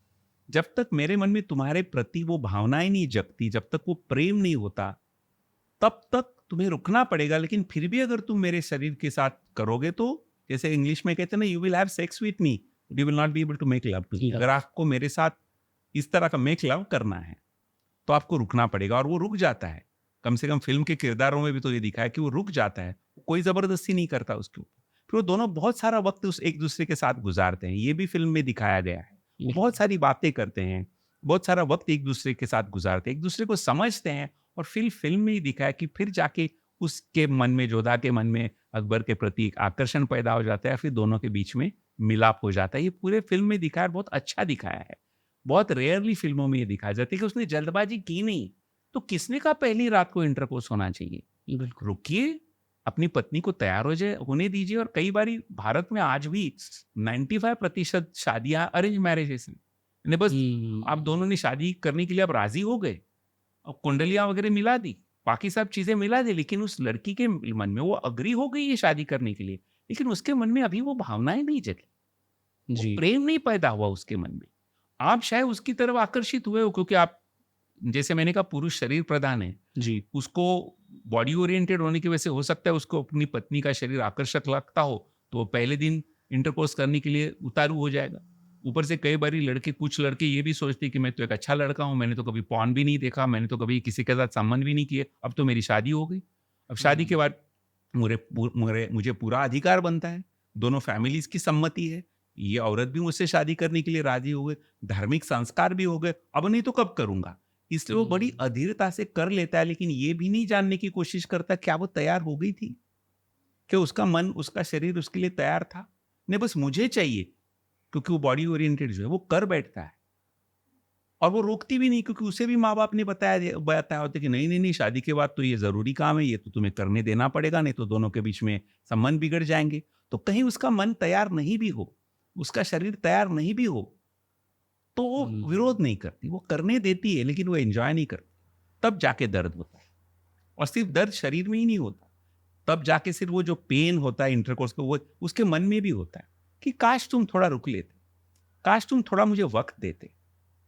जब तक मेरे मन में तुम्हारे प्रति वो भावनाएं नहीं जगती, जब तक वो प्रेम नहीं होता, तब तक तुम्हें रुकना पड़ेगा। लेकिन फिर भी अगर तुम मेरे शरीर के साथ करोगे, तो जैसे इंग्लिश में कहते हैं ना, you will have sex with me, you will not be able to make love to me. अगर आपको मेरे साथ इस तरह का मेक लव करना है तो आपको रुकना पड़ेगा, और वो रुक जाता है। कम से कम फिल्म के किरदारों में भी तो ये दिखा है कि वो रुक जाता है, कोई जबरदस्ती नहीं करता उसके ऊपर। फिर वो दोनों बहुत सारा वक्त उस एक दूसरे के साथ गुजारते हैं, ये भी फिल्म में दिखाया गया है। वो बहुत सारी बातें करते हैं, बहुत सारा वक्त एक दूसरे के साथ गुजारते हैं, एक दूसरे को समझते हैं, और फिर फिल्म में ही दिखाया कि फिर जाके उसके मन में, जोधा के मन में अकबर के प्रति एक आकर्षण पैदा हो जाता है, फिर दोनों के बीच में मिलाप हो जाता है। ये पूरे फिल्म में दिखाया, बहुत अच्छा दिखाया है। बहुत रेयरली फिल्मों में ये दिखाया जाता है कि उसने जल्दबाजी की नहीं, तो किसने कहा पहली रात को इंटरकोर्स होना चाहिए? बिल्कुल। रुकिए, अपनी पत्नी को तैयार हो जाए, होने दीजिए। और कई बारी भारत में आज भी 95% शादियां अरेंज मैरिजेस हैं। बस आप दोनों ने शादी करने के लिए अब राजी हो गए, अब कुंडलियां वगैरह मिला दी, बाकी सब चीजें मिला दी, लेकिन उस लड़की के मन में वो अग्री हो गई है शादी करने के लिए, लेकिन उसके मन में अभी वो भावनाएं नहीं जगी, वो जी। प्रेम नहीं पैदा हुआ उसके मन में। आप शायद उसकी तरफ आकर्षित हुए हो, क्योंकि आप, जैसे मैंने कहा, पुरुष शरीर प्रधान है, जी। उसको बॉडी ओरिएंटेड होने की वजह से हो सकता है उसको अपनी पत्नी का शरीर आकर्षक लगता हो, तो वो पहले दिन इंटरकोर्स करने के लिए उतारू हो जाएगा। ऊपर से कई बारी कुछ लड़के ये भी सोचते हैं कि मैं तो एक अच्छा लड़का हूँ, मैंने तो कभी पॉर्न भी नहीं देखा, मैंने तो कभी किसी के साथ संबंध भी नहीं किए, अब तो मेरी शादी हो गई। अब शादी के बाद मुझे पूरा अधिकार बनता है, दोनों फैमिलीज की सम्मति है, ये औरत भी मुझसे शादी करने के लिए राजी हो गए, धार्मिक संस्कार भी हो गए, अब नहीं तो कब करूंगा। इसलिए वो बड़ी अधीरता से कर लेता है, लेकिन ये भी नहीं जानने की कोशिश करता क्या वो तैयार हो गई थी, कि उसका मन, उसका शरीर उसके लिए तैयार था। नहीं, बस मुझे चाहिए, क्योंकि वो बॉडी ओरिएंटेड जो है वो कर बैठता है। और वो रोकती भी नहीं, क्योंकि उसे भी माँ बाप ने बताया होता है कि नहीं नहीं नहीं, शादी के बाद तो ये जरूरी काम है, ये तो तुम्हें करने देना पड़ेगा, नहीं तो दोनों के बीच में संबंध बिगड़ जाएंगे। तो कहीं उसका मन तैयार नहीं भी हो, उसका शरीर तैयार नहीं भी हो, तो वो विरोध नहीं करती, वो करने देती है, लेकिन वो एंजॉय नहीं करती। तब जाके दर्द होता है, और सिर्फ दर्द शरीर में ही नहीं होता, तब जाके सिर्फ वो जो पेन होता है इंटरकोर्स को, वो उसके मन में भी होता है कि काश तुम थोड़ा रुक लेते, काश तुम थोड़ा मुझे वक्त देते।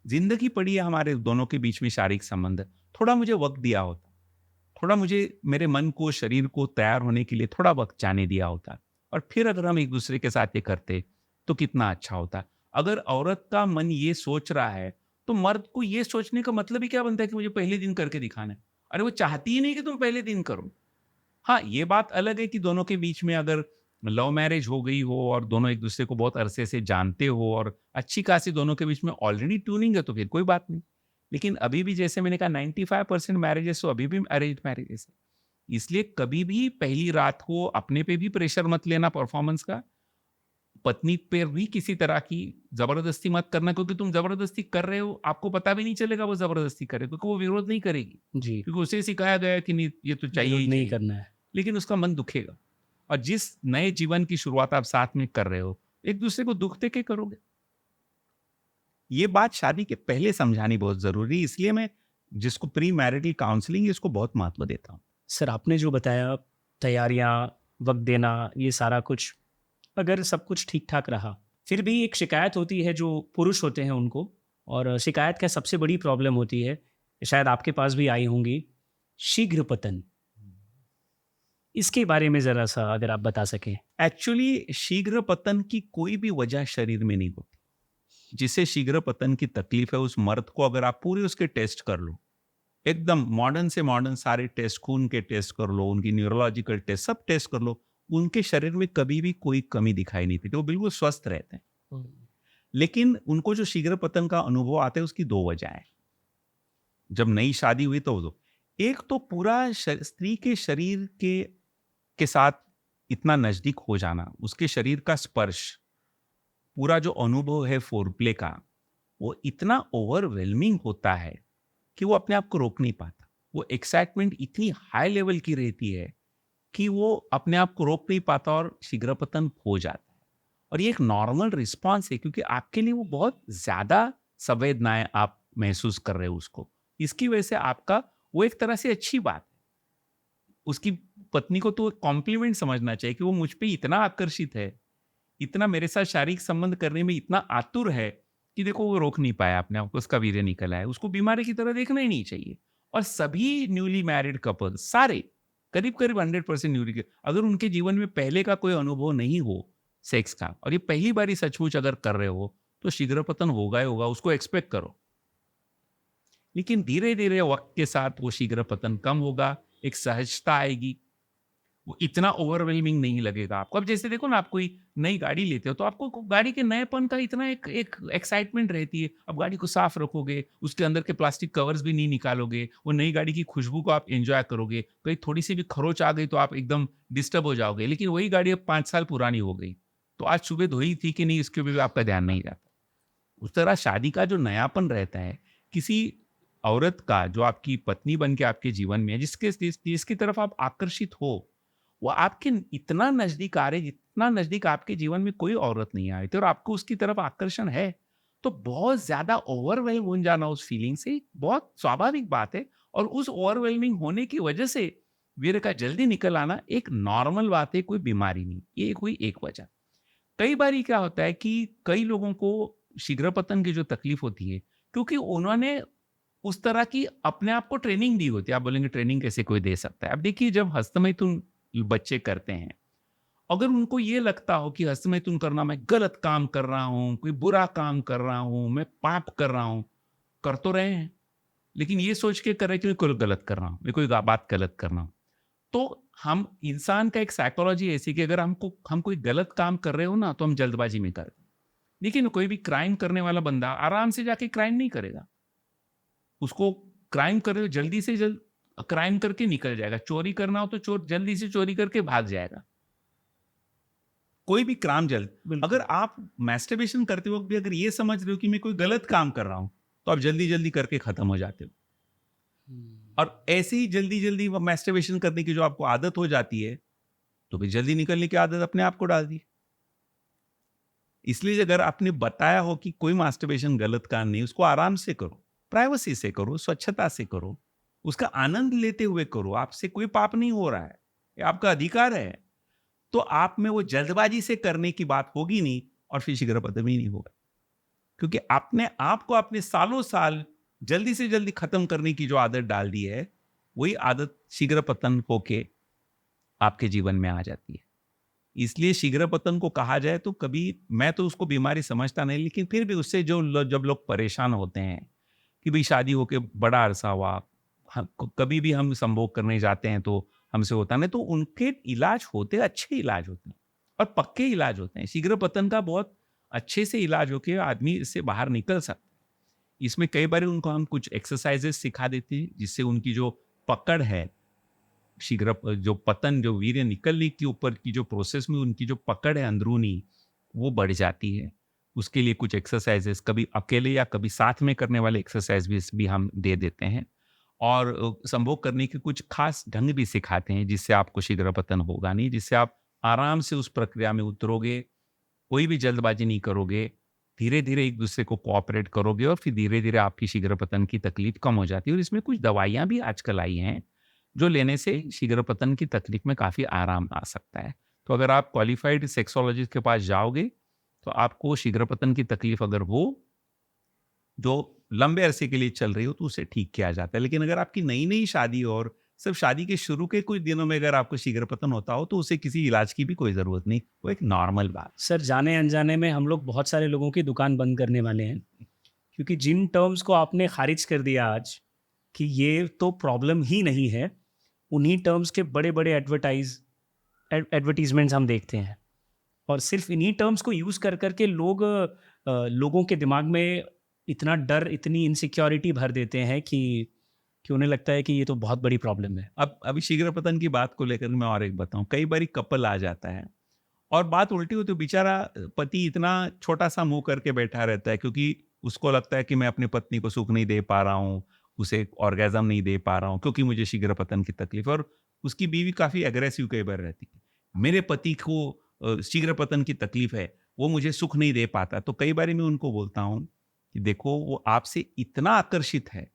जिंदगी पड़ी है हमारे दोनों के बीच में शारीरिक संबंध, थोड़ा मुझे वक्त दिया होता, थोड़ा मुझे मेरे मन को शरीर को तैयार होने के लिए थोड़ा वक्त जाने दिया होता, और फिर अगर हम एक दूसरे के साथ ये करते तो कितना अच्छा होता। अगर औरत का मन ये सोच रहा है, तो मर्द को ये सोचने का मतलब ही क्या बनता है कि मुझे पहले दिन करके दिखाना है। अरे वो चाहती ही नहीं कि तुम पहले दिन करो। हाँ, ये बात अलग है कि दोनों के बीच में अगर लव मैरिज हो गई हो और दोनों एक दूसरे को बहुत अरसे से जानते हो और अच्छी खासी दोनों के बीच में ऑलरेडी ट्यूनिंग है, तो फिर कोई बात नहीं। लेकिन अभी भी जैसे मैंने कहा 95% मैरिजेस तो अभी भी अरेंज मैरिजेस है। इसलिए कभी भी पहली रात को अपने पे भी प्रेशर मत लेना परफॉर्मेंस का, पत्नी पे भी किसी तरह की जबरदस्ती मत करना, क्योंकि तुम जबरदस्ती कर रहे हो, आपको पता भी नहीं चलेगा वो जबरदस्ती करे, क्योंकि वो विरोध नहीं करेगी, जी, क्योंकि उसे सिखाया गया है कि नहीं ये तो चाहिए विरोध ही नहीं चाहिए। करना है। लेकिन उसका मन दुखेगा। और जिस नए जीवन की शुरुआत आप साथ में कर रहे हो, एक दूसरे को दुख दे के करोगे। ये बात शादी के पहले समझानी बहुत जरूरी है, इसलिए मैं जिसको प्री मैरिटल काउंसलिंग, इसको बहुत महत्व देता हूँ। सर, आपने जो बताया, तैयारियाँ, वक़्त देना, ये सारा कुछ, अगर सब कुछ ठीक-ठाक रहा, फिर भी एक शिकायत होती है जो पुरुष होते हैं उनको, और शिकायत क्या सबसे बड़ी प्रॉब्लम होती है, शायद आपके पास भी आई होंगी, शीघ्र पतन। इसके बारे में ज़रा-सा अगर आप बता सकें? एक्चुअली शीघ्र पतन की कोई भी वजह शरीर में नहीं होती। जिसे शीघ्र पतन की तकलीफ है, उस मर्द को अगर आप पूरे उसके टेस्ट कर लो, एकदम मॉडर्न से मॉडर्न सारे टेस्ट, खून के टेस्ट कर लो, उनकी न्यूरोलॉजिकल टेस्ट, सब टेस्ट कर लो, उनके शरीर में कभी भी कोई कमी दिखाई नहीं देती, वो बिल्कुल स्वस्थ रहते हैं। लेकिन उनको जो शीघ्र पतन का अनुभव आता है, उसकी दो वजह है। जब नई शादी हुई तो दो, एक तो पूरा स्त्री के शरीर के साथ इतना नजदीक हो जाना, उसके शरीर का स्पर्श, पूरा जो अनुभव है फोरप्ले का, वो इतना ओवरवेलमिंग होता है कि वो अपने आप को रोक नहीं पाता। वो एक्साइटमेंट इतनी हाई लेवल की रहती है कि वो अपने आप को रोक नहीं पाता और शीघ्रपतन हो जाता है। और ये एक नॉर्मल रिस्पॉन्स है, क्योंकि आपके लिए वो बहुत ज्यादा संवेदनाएं आप महसूस कर रहे हो उसको। इसकी वजह से आपका वो एक तरह से अच्छी बात है। उसकी पत्नी को तो कॉम्प्लीमेंट समझना चाहिए कि वो मुझ पे इतना आकर्षित है, इतना मेरे साथ शारीरिक संबंध करने में इतना आतुर है कि देखो वो रोक नहीं पाया अपने आप को, उसका वीर्य निकल आया। उसको बीमारी की तरह देखना ही नहीं चाहिए। और सभी न्यूली मैरिड कपल, सारे करीब करीब 100% न्यूली के, अगर उनके जीवन में पहले का कोई अनुभव नहीं हो सेक्स का, और ये पहली बार सचमुच अगर कर रहे हो, तो शीघ्र पतन होगा ही होगा, उसको एक्सपेक्ट करो। लेकिन धीरे धीरे वक्त के साथ वो शीघ्र पतन कम होगा, एक सहजता आएगी, वो इतना ओवरवेलमिंग नहीं लगेगा आपको। अब जैसे देखो ना, आप कोई नई गाड़ी लेते हो तो आपको गाड़ी के नएपन का इतना एक एक एक्साइटमेंट रहती है। अब गाड़ी को साफ रखोगे, उसके अंदर के प्लास्टिक कवर्स भी नहीं निकालोगे, वो नई गाड़ी की खुशबू को आप एंजॉय करोगे। कहीं थोड़ी सी भी खरोच आ गई तो आप एकदम डिस्टर्ब हो जाओगे। लेकिन वही गाड़ी अब 5 साल पुरानी हो गई, तो आज सुबह धोई थी कि नहीं, इसके भी आपका ध्यान नहीं जाता। उस तरह शादी का जो नयापन रहता है, किसी औरत का जो आपकी पत्नी बन के आपके जीवन में है, जिसकी तरफ आप आकर्षित हो, वो आपके इतना नजदीक आ रहे, जितना नजदीक आपके जीवन में कोई औरत नहीं आई थी, और आपको उसकी तरफ आकर्षण है, तो बहुत ज्यादा ओवरवेलम हो जाना उस फीलिंग से बहुत स्वाभाविक बात है। और उस ओवरवेलमिंग होने की वजह से वीर्य का जल्दी निकल आना एक नॉर्मल बात है, कोई बीमारी नहीं, ये कोई एक वजह। कई बार क्या होता है कि कई लोगों को शीघ्र पतन की जो तकलीफ होती है, क्योंकि उन्होंने उस तरह की अपने आप को ट्रेनिंग दी होती है। आप बोलेंगे ट्रेनिंग कैसे कोई दे सकता है? अब देखिए, जब हस्तमैथुन बच्चे करते हैं, अगर उनको ये लगता हो कि हस्तमैथुन करना मैं गलत काम कर रहा हूं, कोई बुरा काम कर रहा हूं, मैं पाप कर रहा हूं, कर तो रहे हैं, लेकिन ये सोच के कर रहे हैं कि मैं कोई गलत कर रहा हूं, मैं कोई बात गलत कर रहा हूं। तो हम इंसान का एक साइकोलॉजी ऐसी कि अगर हम कोई गलत काम कर रहे हो ना, तो हम जल्दबाजी में करते हैं। लेकिन कोई भी क्राइम करने वाला बंदा आराम से जाके क्राइम नहीं करेगा। उसको क्राइम करे जल्दी से जल्द क्राइम करके निकल जाएगा। चोरी करना हो तो चोर जल्दी से चोरी करके भाग जाएगा। कोई भी काम जल्द। बिल्कुल। अगर आप मैस्टरबेशन करते वक्त भी अगर ये समझ रहे हो कि मैं कोई गलत काम कर रहा हूं, तो आप जल्दी जल्दी करके खत्म हो जाते हो। और ऐसे ही जल्दी जल्दी मैस्टरबेशन करने की जो आपको आदत हो जाती है, तो फिर जल्दी निकलने की आदत अपने आप को डाल दी। इसलिए अगर आपने बताया हो कि कोई मास्टरबेशन गलत काम नहीं, उसको आराम से करो, प्राइवेसी से करो, स्वच्छता से करो, उसका आनंद लेते हुए करो, आपसे कोई पाप नहीं हो रहा है, ये आपका अधिकार है, तो आप में वो जल्दबाजी से करने की बात होगी नहीं और फिर शीघ्रपतन भी नहीं होगा। क्योंकि आपने आपको अपने सालों साल जल्दी से जल्दी खत्म करने की जो आदत डाल दी है, वही आदत शीघ्रपतन होके आपके जीवन में आ जाती है। इसलिए शीघ्रपतन को कहा जाए तो कभी, मैं तो उसको बीमारी समझता नहीं, लेकिन फिर भी उससे जब लोग परेशान होते हैं कि भाई शादी होके बड़ा अरसा हुआ, कभी भी हम संभोग करने जाते हैं तो हमसे होता नहीं, तो उनके इलाज होते, अच्छे इलाज होते हैं और पक्के इलाज होते हैं। शीघ्रपतन का बहुत अच्छे से इलाज होके आदमी इससे बाहर निकल सकता है। इसमें कई बार उनको हम कुछ एक्सरसाइजेस सिखा देते हैं जिससे उनकी जो पकड़ है, शीघ्र जो पतन, जो वीर्य निकलने के ऊपर की जो प्रोसेस में उनकी जो पकड़ है अंदरूनी, वो बढ़ जाती है। उसके लिए कुछ एक्सरसाइजेस कभी अकेले या कभी साथ में करने वाले एक्सरसाइज भी हम दे देते हैं और संभोग करने के कुछ खास ढंग भी सिखाते हैं जिससे आपको शीघ्र पतन होगा नहीं, जिससे आप आराम से उस प्रक्रिया में उतरोगे, कोई भी जल्दबाजी नहीं करोगे, धीरे धीरे एक दूसरे को कोऑपरेट करोगे और फिर धीरे धीरे आपकी शीघ्र पतन की तकलीफ कम हो जाती है। और इसमें कुछ दवाइयां भी आजकल आई हैं जो लेने से शीघ्र पतन की तकलीफ में काफ़ी आराम आ सकता है। तो अगर आप क्वालिफाइड सेक्सोलॉजिस्ट के पास जाओगे, तो आपको शीघ्र पतन की तकलीफ अगर हो, जो लंबे अरसे के लिए चल रही हो, तो उसे ठीक किया जाता है। लेकिन अगर आपकी नई-नई शादी हो और सिर्फ शादी के शुरू के कुछ दिनों में अगर आपको शीघ्र पतन होता हो, तो उसे किसी इलाज की भी कोई ज़रूरत नहीं, वो एक नॉर्मल बात। सर, जाने-अनजाने में हम लोग बहुत सारे लोगों की दुकान बंद करने वाले हैं, क्योंकि जिन टर्म्स को आपने खारिज कर दिया आज कि ये तो प्रॉब्लम ही नहीं है, उन्हीं टर्म्स के बड़े-बड़े एडवर्टाइज़मेंट्स हम देखते हैं और सिर्फ इन्हीं टर्म्स को यूज़ कर के लोगों के दिमाग में इतना डर, इतनी इनसिक्योरिटी भर देते हैं कि उन्हें लगता है कि ये तो बहुत बड़ी प्रॉब्लम है। अब अभी शीघ्र पतन की बात को लेकर मैं और एक बताऊं, कई बार कपल आ जाता है और बात उल्टी होती है, बेचारा पति इतना छोटा सा मुंह करके बैठा रहता है क्योंकि उसको लगता है कि मैं अपनी पत्नी को सुख नहीं दे पा रहा हूँ, उसे ऑर्गेजम नहीं दे पा रहा हूँ क्योंकि मुझे शीघ्र पतन की तकलीफ है। और उसकी बीवी काफी एग्रेसिव कई बार रहती है, मेरे पति को शीघ्र पतन की तकलीफ है, वो मुझे सुख नहीं दे पाता। तो कई बार मैं उनको बोलता हूँ कि देखो, वो आपसे इतना आकर्षित है,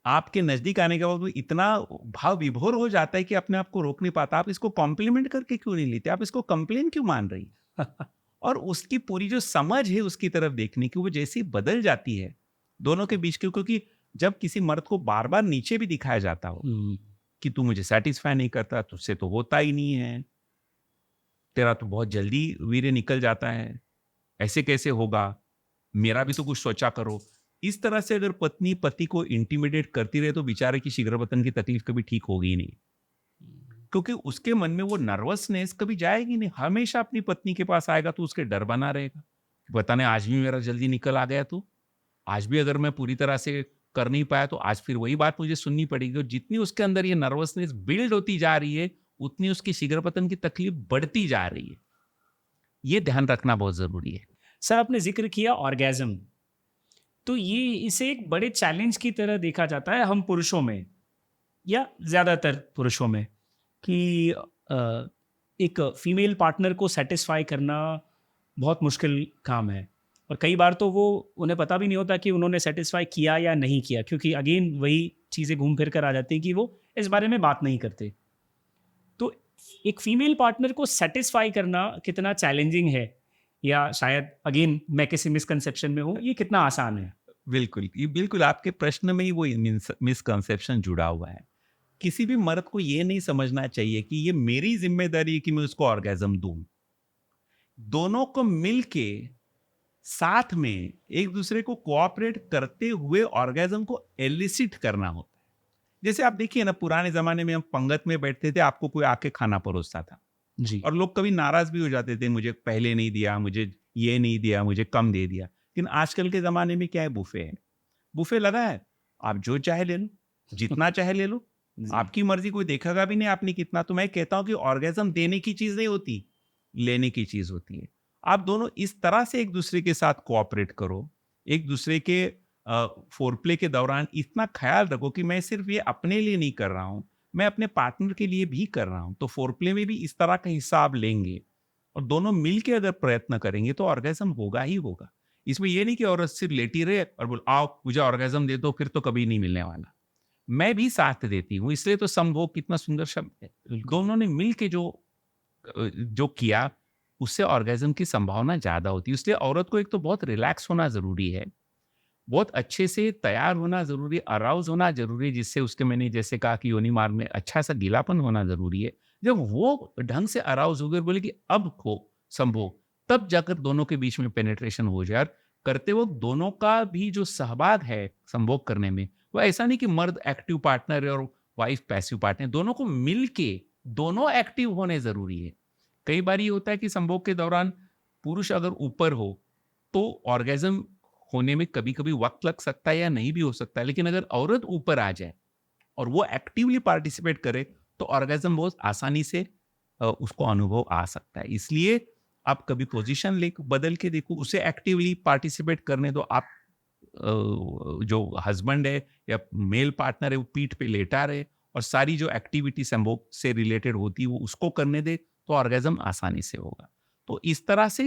आपके नजदीक आने के बाद वो इतना भाव विभोर हो जाता है कि अपने आप को रोक नहीं पाता। आप इसको कॉम्प्लीमेंट करके क्यों नहीं लेते, आप इसको कंप्लेन क्यों मान रही है? और उसकी पूरी जो समझ है उसकी तरफ देखने की, वो जैसे ही बदल जाती है दोनों के बीच की। क्योंकि जब किसी मर्द को बार बार नीचे भी दिखाया जाता हो कि तू मुझे सेटिस्फाई नहीं करता, तुझसे तो होता ही नहीं है, तेरा तो बहुत जल्दी वीर्य निकल जाता है, ऐसे कैसे होगा, मेरा भी तो कुछ सोचा करो। इस तरह से अगर पत्नी पति को इंटिमिडेट करती रहे तो बेचारे की शीघ्रपतन की तकलीफ कभी ठीक होगी ही नहीं, क्योंकि उसके मन में वो नर्वसनेस कभी जाएगी नहीं। हमेशा अपनी पत्नी के पास आएगा तो उसके डर बना रहेगा, पता नहीं आज भी मेरा जल्दी निकल आ गया, तो आज भी अगर मैं पूरी तरह से कर नहीं पाया तो आज फिर वही बात मुझे सुननी पड़ेगी। और जितनी उसके अंदर ये नर्वसनेस बिल्ड होती जा रही है, उतनी उसकी शीघ्रपतन की तकलीफ बढ़ती जा रही है। ये ध्यान रखना बहुत जरूरी है। सर, आपने जिक्र किया ऑर्गेज़म, तो ये इसे एक बड़े चैलेंज की तरह देखा जाता है हम पुरुषों में या ज़्यादातर पुरुषों में कि एक फीमेल पार्टनर को सेटिस्फाई करना बहुत मुश्किल काम है और कई बार तो वो उन्हें पता भी नहीं होता कि उन्होंने सेटिस्फाई किया या नहीं किया, क्योंकि अगेन वही चीज़ें घूम फिर कर आ जाती हैं कि वो इस बारे में बात नहीं करते। तो एक फीमेल पार्टनर को सेटिस्फाई करना कितना चैलेंजिंग है, या शायद अगेन मैं किसी मिसकंसेप्शन में हूँ, ये कितना आसान है? बिल्कुल, ये बिल्कुल आपके प्रश्न में ही वो मिसकंसेप्शन जुड़ा हुआ है। किसी भी मर्द को ये नहीं समझना चाहिए कि ये मेरी जिम्मेदारी है कि मैं उसको ऑर्गेज़म दूं। दोनों को मिलके साथ में एक दूसरे को कोऑपरेट करते हुए ऑर्गेज़म को एलिसिट करना होता है। जैसे आप देखिए ना, पुराने जमाने में हम पंगत में बैठते थे, आपको कोई आके खाना परोसता था जी। और लोग कभी नाराज भी हो जाते थे, मुझे पहले नहीं दिया, मुझे ये नहीं दिया, मुझे कम दे दिया। लेकिन आजकल के ज़माने में क्या है, बुफे है, बुफे लगा है, आप जो चाहे ले लो, जितना चाहे ले लो, आपकी मर्जी, कोई देखेगा भी नहीं आपने कितना। तो मैं कहता हूँ कि ऑर्गेज़म देने की चीज़ नहीं होती, लेने की चीज़ होती है। आप दोनों इस तरह से एक दूसरे के साथ कोऑपरेट करो, एक दूसरे के फोरप्ले के दौरान इतना ख्याल रखो कि मैं सिर्फ ये अपने लिए नहीं कर रहा हूँ, मैं अपने पार्टनर के लिए भी कर रहा हूँ। तो फोरप्ले में भी इस तरह का हिसाब लेंगे और दोनों मिलके अगर प्रयत्न करेंगे तो ऑर्गेज़म होगा ही होगा। इसमें ये नहीं कि औरत सिर्फ लेटी रहे और बोले आओ मुझे ऑर्गेज़म दे दो, फिर तो कभी नहीं मिलने वाला। मैं भी साथ देती हूँ, इसलिए तो संभोग कितना सुंदर शब्द है। बिल्कुल। दोनों ने मिल के जो किया, उससे ऑर्गेज़म की संभावना ज़्यादा होती है। इसलिए औरत को एक तो बहुत रिलैक्स होना ज़रूरी है, बहुत अच्छे से तैयार होना ज़रूरी है, अराउज़ होना ज़रूरी है, जिससे उसके मैंने जैसे कहा कि योनि मार्ग में अच्छा-सा गीलापन होना ज़रूरी है। जब वो ढंग से अराउज़ हो गए और बोले कि अब हो संभोग, तब जाकर दोनों के बीच में पेनिट्रेशन हो जाए और करते वक़्त दोनों का भी जो सहभाग है संभोग करने में, वो ऐसा नहीं कि मर्द एक्टिव पार्टनर है और वाइफ़ पैसिव पार्टनर है, दोनों को मिल के दोनों एक्टिव होने ज़रूरी है। कई बार ये होता है कि संभोग के दौरान पुरुष अगर ऊपर हो, तो ऑर्गेज़म होने में कभी-कभी वक़्त लग सकता है या नहीं भी हो सकता है, लेकिन अगर औरत ऊपर आ जाए और वो एक्टिवली पार्टिसिपेट करे, तो ऑर्गेज़म बहुत आसानी से उसको अनुभव आ सकता है। इसलिए आप कभी पोज़ीशन ले बदल के देखो, उसे एक्टिवली पार्टिसिपेट करने दो। आप जो हस्बैंड है या मेल पार्टनर है, वो पीठ पे लेटा रहे और सारी जो एक्टिविटी संभोग से रिलेटेड होती है, वो उसको करने दे, तो ऑर्गेज़म आसानी से होगा। तो इस तरह से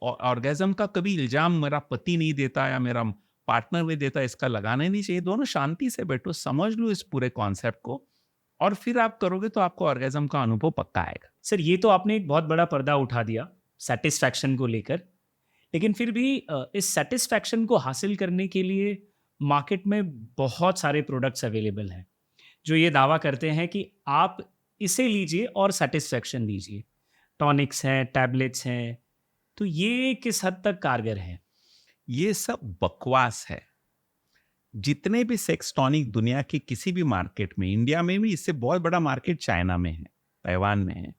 ऑर्गेज़म का कभी इल्ज़ाम मेरा पति नहीं देता या मेरा पार्टनर नहीं देता, इसका लगाना ही नहीं चाहिए। दोनों शांति से बैठो, समझ लो इस पूरे कॉन्सेप्ट को और फिर आप करोगे तो आपको ऑर्गेज़म का अनुभव पक्का आएगा। सर ये तो आपने एक बहुत बड़ा पर्दा उठा दिया सैटिस्फैक्शन को लेकर। लेकिन फिर भी इस सैटिस्फैक्शन को हासिल करने के लिए मार्केट में बहुत सारे प्रोडक्ट्स अवेलेबल हैं, जो ये दावा करते हैं कि आप इसे लीजिए और सैटिस्फैक्शन लीजिए। टॉनिक्स हैं, टैबलेट्स हैं, तो ये किस हद तक कारगर हैं? ये सब बकवास है। जितने भी सेक्स टॉनिक दुनिया के किसी भी मार्केट में, इंडिया में भी इससे बहुत बड़ा मार्केट चाइना में है, ताइवान में है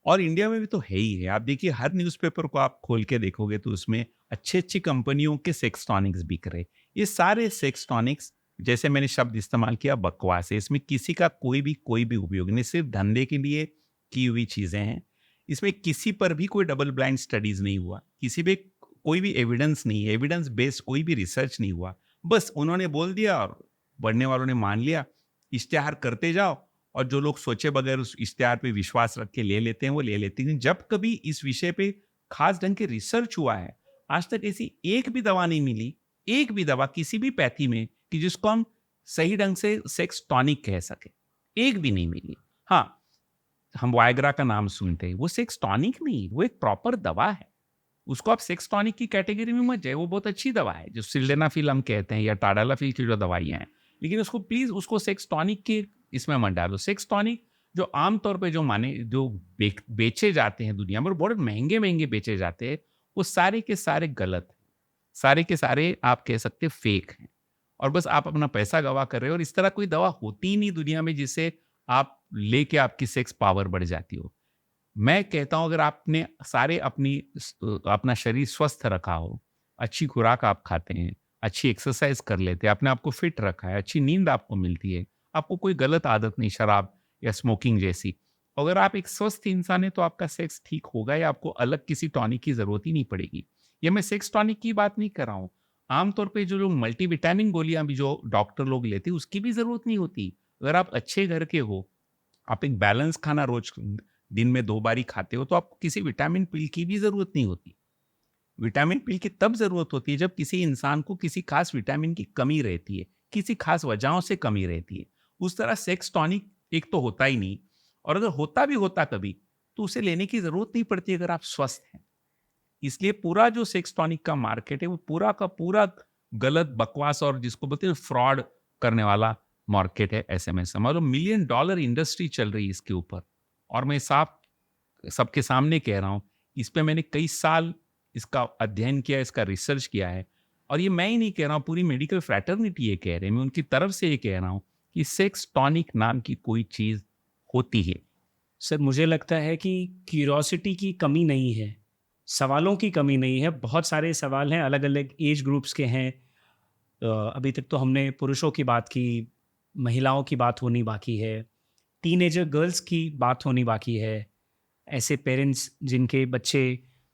और इंडिया में भी तो है ही है। आप देखिए हर न्यूज़पेपर को आप खोल के देखोगे तो उसमें अच्छी-अच्छी कंपनियों के सेक्स टॉनिक्स बिक रहे। ये सारे सेक्स टॉनिक्स जैसे मैंने शब्द इस्तेमाल किया बकवास है। इसमें किसी का कोई भी उपयोग नहीं, सिर्फ धंधे के लिए की हुई चीज़ें हैं। इसमें किसी पर भी कोई डबल ब्लाइंड स्टडीज़ नहीं हुआ, किसी पे कोई भी एविडेंस नहीं है, एविडेंस बेस्ड कोई भी रिसर्च नहीं हुआ। बस उन्होंने बोल दिया और बढ़ने वालों ने मान लिया। इश्तिहार करते जाओ और जो लोग सोचे बगैर उस इश्तिहार पे विश्वास रख के ले लेते हैं, वो ले लेते हैं। जब कभी इस विषय पे खास ढंग के रिसर्च हुआ है, आज तक ऐसी एक भी दवा नहीं मिली, एक भी दवा किसी भी पैथी में कि जिसको हम सही ढंग से सेक्स टॉनिक कह सकें, एक भी नहीं मिली। हाँ, हम वायग्रा का नाम सुनते हैं, वो सेक्स टॉनिक नहीं, वो एक प्रॉपर दवा है। उसको आप सेक्स टॉनिक की कैटेगरी में मत जाइए, वो बहुत अच्छी दवा है, जो सिल्डेनाफिल हम कहते हैं या टाडालाफिल की जो दवाइयाँ हैं। लेकिन उसको प्लीज़ उसको सेक्स टॉनिक के इसमें मत डालो। सेक्स टॉनिक जो आम तौर पे जो बेचे जाते हैं दुनिया में और बहुत महँगे-महँगे बेचे जाते हैं, वो सारे के सारे गलत हैं। सारे के सारे आप कह सकते हैं फेक हैं और बस आप अपना पैसा गँवा कर रहे हो और इस तरह कोई दवा होती ही नहीं दुनिया में जिसे आप लेके आपकी सेक्स पावर बढ़ जाती हो। मैं कहता हूँ अगर आपने सारे अपना शरीर स्वस्थ रखा हो, अच्छी खुराक आप खाते हैं, अच्छी एक्सरसाइज कर लेते हैं, अपने आप को फिट रखा है, अच्छी नींद आपको मिलती है, आपको कोई गलत आदत नहीं शराब या स्मोकिंग जैसी। अगर आप एक स्वस्थ इंसान हैं तो आपका सेक्स ठीक होगा या आपको अलग किसी टॉनिक की ज़रूरत ही नहीं पड़ेगी। ये मैं सेक्स टॉनिक की बात नहीं कर रहा हूँ। आम तौर पे जो लोग मल्टीविटामिन गोलियाँ भी जो डॉक्टर लोग लेते हैं उसकी भी ज़रूरत नहीं होती। अगर आप अच्छे घर के हो, आप एक बैलेंस खाना रोज़ दिन में 2 बार ही खाते हो तो आपको किसी विटामिन पिल की भी ज़रूरत नहीं होती। विटामिन पिल की तब ज़रूरत होती है जब किसी इंसान को किसी खास विटामिन की कमी रहती है, किसी खास वजहों से कमी रहती है। उस तरह सेक्स टॉनिक एक तो होता ही नहीं और अगर होता कभी, तो उसे लेने की ज़रूरत नहीं पड़ती अगर आप स्वस्थ हैं। इसलिए पूरा जो सेक्स टॉनिक का मार्केट है वो पूरा का पूरा गलत बकवास और जिसको बोलते हैं फ्रॉड करने वाला मार्केट है ऐसे में समझ लो मिलियन डॉलर इंडस्ट्री चल रही है इसके ऊपर और मैं साफ सबके सामने कह रहा हूँ इस पे मैंने कई साल इसका अध्ययन किया इसका रिसर्च किया है और ये मैं ही नहीं कह रहा हूँ पूरी मेडिकल फ्रैटर्निटी ये कह रहे हैं मैं उनकी तरफ से ये कह रहा हूँ कि सेक्स टॉनिक नाम की कोई चीज़ होती है। सर मुझे लगता है कि क्यूरोसिटी की कमी नहीं है, सवालों की कमी नहीं है, बहुत सारे सवाल हैं, अलग-अलग एज ग्रुप्स के हैं। अभी तक तो हमने पुरुषों की बात की, महिलाओं की बात होनी बाकी है, टीनेजर गर्ल्स की बात होनी बाकी है, ऐसे पेरेंट्स जिनके बच्चे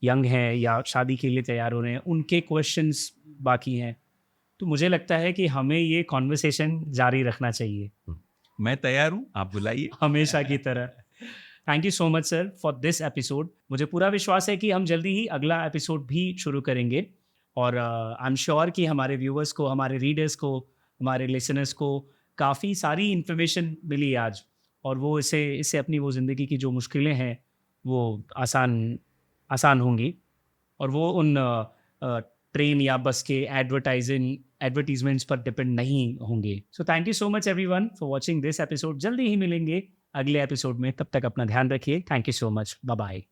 यंग हैं या शादी के लिए तैयार हो रहे हैं, उनके क्वेश्चंस बाकी हैं। तो मुझे लगता है कि हमें ये कॉन्वर्सेशन जारी रखना चाहिए मैं तैयार हूँ, आप बुलाइए। हमेशा की तरह। Thank you so much sir for this episode. मुझे पूरा विश्वास है कि हम जल्दी ही अगला एपिसोड भी शुरू करेंगे और आई एम श्योर कि हमारे व्यूअर्स को, हमारे रीडर्स को, हमारे लिसनर्स को काफ़ी सारी इन्फॉर्मेशन मिली आज और वो इसे इससे अपनी वो ज़िंदगी की जो मुश्किलें हैं वो आसान आसान होंगी और वो उन ट्रेन या बस के एडवर्टीजमेंट्स पर डिपेंड नहीं होंगे। So thank you so much everyone for watching this episode. जल्दी ही मिलेंगे अगले एपिसोड में, तब तक अपना ध्यान रखिए। Thank you so much, bye bye.